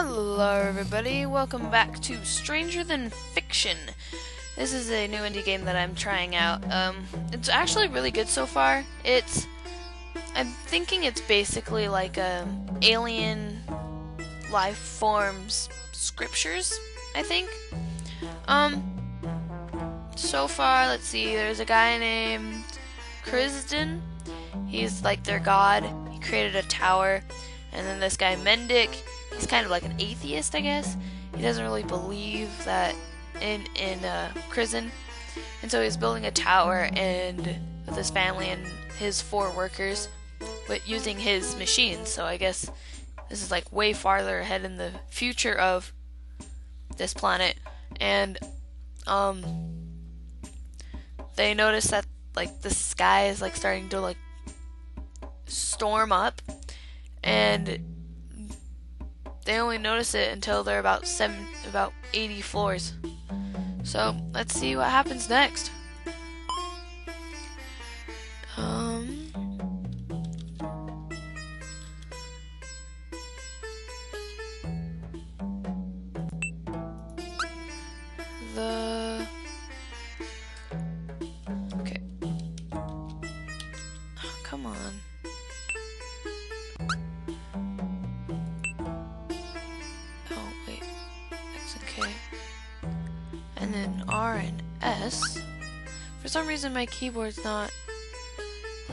Hello everybody, welcome back to Stranger Than Fiction. This is a new indie game that I'm trying out. It's actually really good so far. I'm thinking it's basically like alien life forms scriptures, I think. So far, let's see, there's a guy named Krisden. He's like their god. He created a tower. And then this guy Mendic, he's kind of like an atheist, I guess. He doesn't really believe that in Krisden. And so he's building a tower and with his family and his 4 workers, but using his machines. So I guess this is like way farther ahead in the future of this planet. And they notice that like the sky is like starting to like storm up, and they only notice it until they're about 80 floors. So let's see what happens next. Okay. Oh, come on. Oh, wait. X and K. And then R and S. For some reason my keyboard's not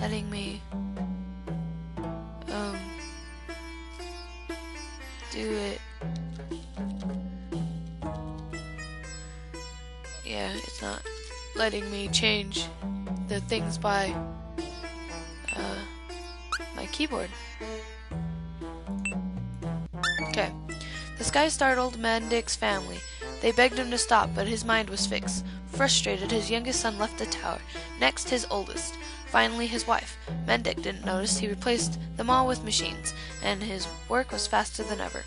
letting me do it. Yeah, it's not letting me change the things by my keyboard. Okay. The sky startled Mandic's family. They begged him to stop, but his mind was fixed. Frustrated, his youngest son left the tower. Next, his oldest. Finally, his wife. Mendic didn't notice. He replaced them all with machines, and his work was faster than ever.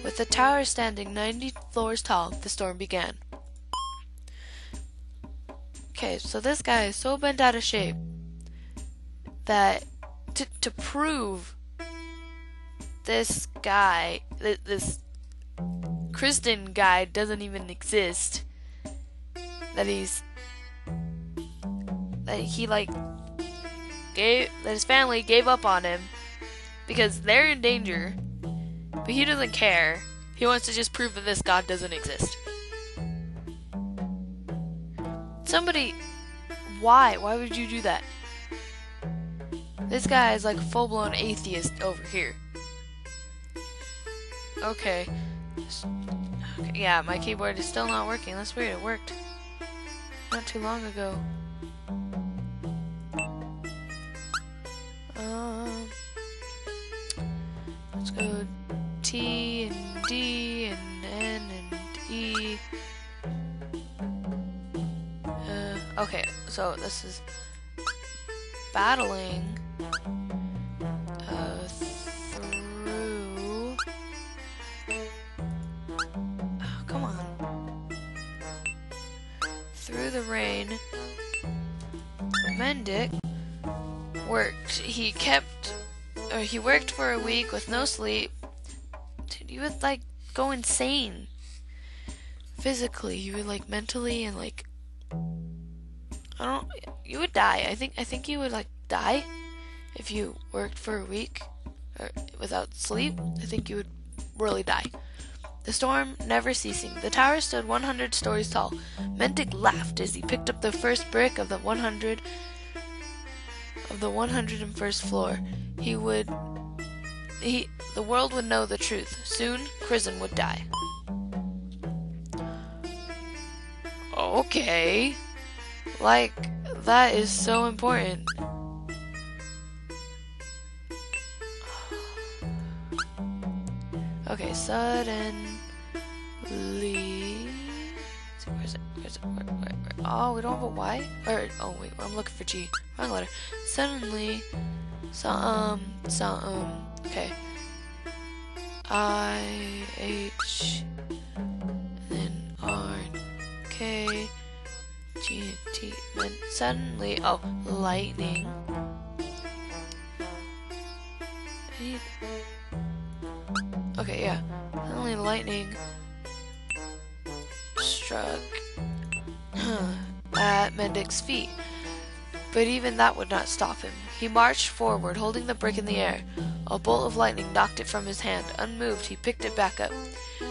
With the tower standing 90 floors tall, the storm began. Okay, so this guy is so bent out of shape that to prove this guy, this Krisden guy doesn't even exist, that his family gave up on him because they're in danger, but he doesn't care. He wants to just prove that this god doesn't exist. Somebody, why would you do that? This guy is like a full-blown atheist over here. Okay. Yeah, my keyboard is still not working. That's weird. It worked not too long ago. Let's go T and D and N and E. Okay, so this is battling through. Oh, come on. Through the rain. Mendic worked. He worked for a week with no sleep. Dude, you would like go insane. Physically, you would like mentally and like you would die. I think you would like die if you worked for a week or without sleep. I think you would really die. The storm never ceasing. The tower stood 100 stories tall. Mendic laughed as he picked up the first brick of the 101st floor. The world would know the truth. Soon, Krisden would die. Okay. Like, that is so important. Okay, suddenly. Where is it? Where? Oh, we don't have a Y? Oh wait, I'm looking for G. Wrong letter. Suddenly, okay. I, H, then R, K, G, T, then suddenly, oh, lightning. Okay, yeah. Suddenly lightning struck at Mendic's feet, but even that would not stop him. He marched forward, holding the brick in the air. A bolt of lightning knocked it from his hand. Unmoved, he picked it back up,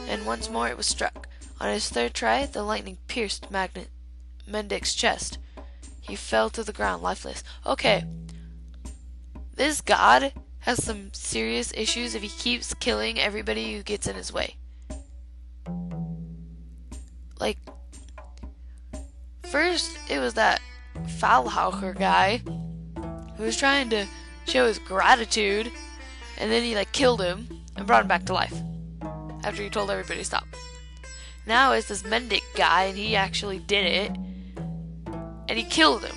and once more it was struck. On his third try, the lightning pierced Mendic's chest. He fell to the ground, lifeless. Okay, this god has some serious issues if he keeps killing everybody who gets in his way. Like, first it was that Fallhaucher guy who was trying to show his gratitude, and then he like killed him and brought him back to life after he told everybody to stop. Now it's this Mendic guy, and he actually did it, and he killed him.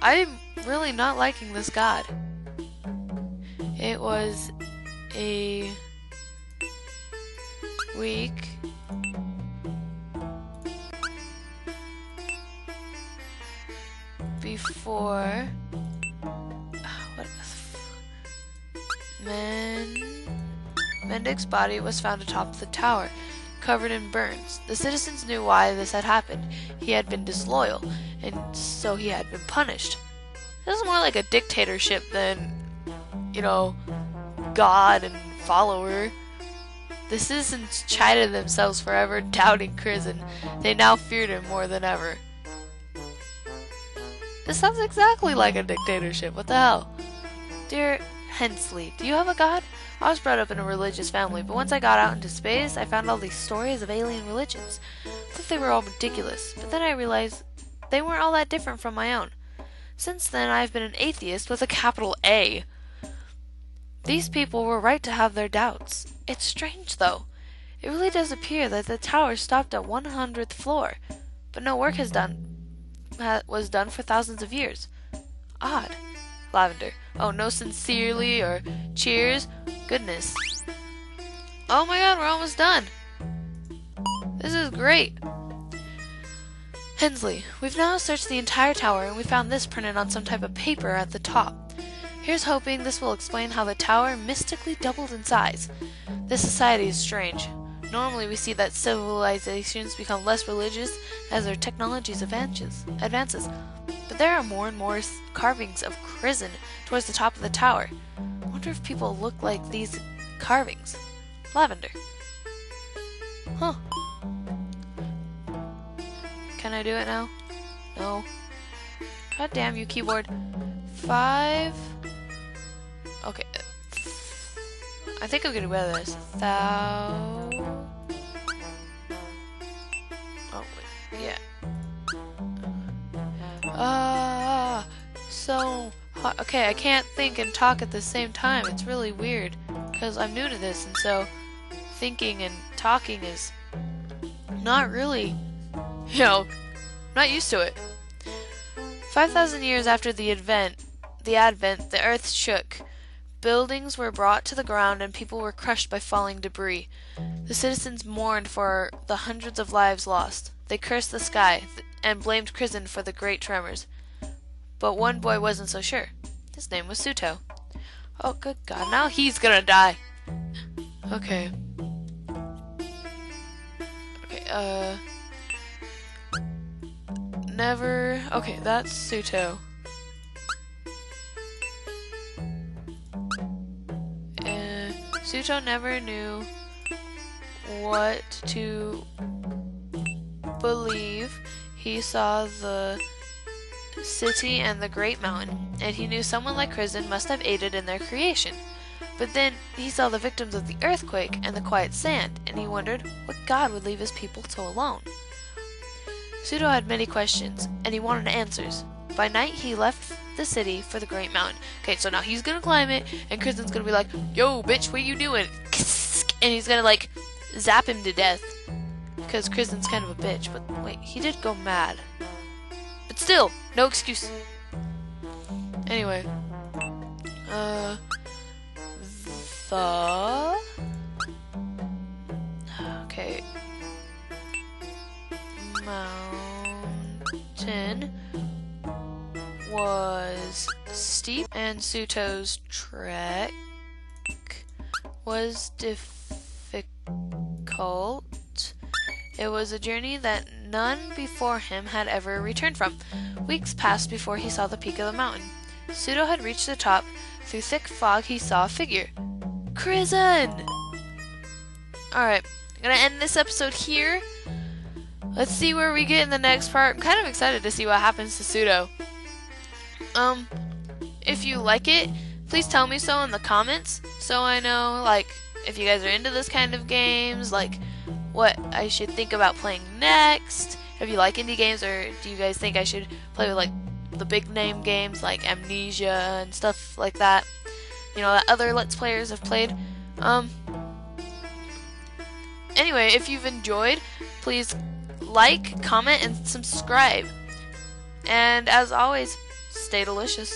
I'm really not liking this god. It was a week before Mendic's body was found atop the tower, covered in burns. The citizens knew why this had happened. He had been disloyal, and so he had been punished. This is more like a dictatorship than, God and follower. The citizens chided themselves for ever doubting Crizin. They now feared him more than ever. This sounds exactly like a dictatorship. What the hell? Dear Hensley, do you have a god? I was brought up in a religious family, but once I got out into space, I found all these stories of alien religions. I thought they were all ridiculous, but then I realized they weren't all that different from my own. Since then, I've been an atheist with a capital A. These people were right to have their doubts. It's strange, though. It really does appear that the tower stopped at 100th floor, but no work was done for thousands of years. Odd. Lavender. Oh, no sincerely or cheers? Goodness. Oh my god, we're almost done. This is great. Hensley, we've now searched the entire tower, and we found this printed on some type of paper at the top. Here's hoping this will explain how the tower mystically doubled in size. This society is strange. Normally we see that civilizations become less religious as their technology advances. But there are more and more carvings of Crizin towards the top of the tower. I wonder if people look like these carvings. Lavender. Huh. Can I do it now? No. God damn you, keyboard. 5. Okay. I think I'm gonna wear this. Oh, wait. Yeah. So hot. Okay, I can't think and talk at the same time. It's really weird because I'm new to this, and so thinking and talking is not really, not used to it. 5,000 years after the Advent, the earth shook. Buildings were brought to the ground and people were crushed by falling debris. The citizens mourned for the hundreds of lives lost. They cursed the sky and blamed Crizin for the great tremors. But one boy wasn't so sure. His name was Suto. Oh, good God, now he's gonna die. Okay. Okay, that's Suto. Suto never knew what to believe. He saw the city and the great mountain, and he knew someone like Crizin must have aided in their creation. But then he saw the victims of the earthquake and the quiet sand, and he wondered what god would leave his people so alone. Suto had many questions, and he wanted answers. By night, he left the city for the Great Mountain. Okay, so now he's gonna climb it, and Kristen's gonna be like, "Yo, bitch, what you doing?" And he's gonna, like, zap him to death. Because Kristen's kind of a bitch. But wait, he did go mad. But still, no excuse. Anyway. Okay. Mountain was steep, and Suto's trek was difficult. difficult. It was a journey that none before him had ever returned from. Weeks passed before he saw the peak of the mountain. Pseudo had reached the top. Through thick fog, he saw a figure. Crimson! Alright, I'm gonna end this episode here. Let's see where we get in the next part. I'm kind of excited to see what happens to Pseudo. If you like it, please tell me so in the comments, so I know, like, if you guys are into this kind of games, like, what I should think about playing next. If you like indie games, or do you guys think I should play with, like, the big name games, like Amnesia and stuff like that, you know, that other Let's Players have played. Anyway, if you've enjoyed, please like, comment, and subscribe. And as always, stay delicious.